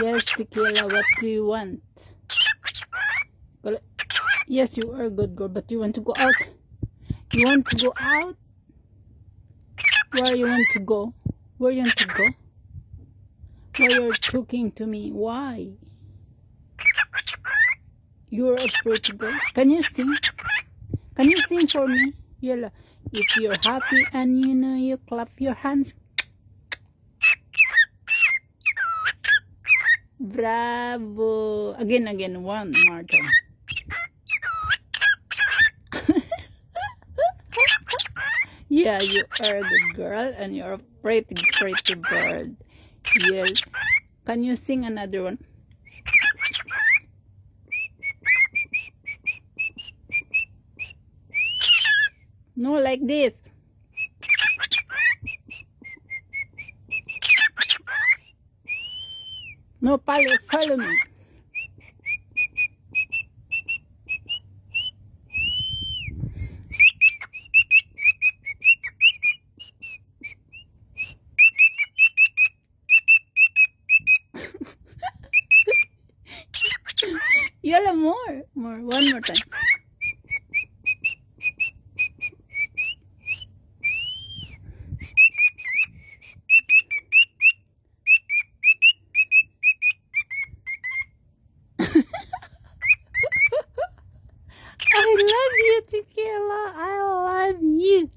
Yes, Tequila, what do you want? Yes, you are a good girl, but you want to go out? You want to go out? Where you want to go? Where you want to go? Why you're talking to me? Why? You're afraid to go? Can you sing? Can you sing for me? Yella. If you're happy and you know you clap your hands. Bravo. Again, one more time. Yeah, you are a good girl and you're a pretty bird. Yes. Can you sing another one? No, like this. No, follow me. Yalla, more. One more time. I love you, Tequila. I love you.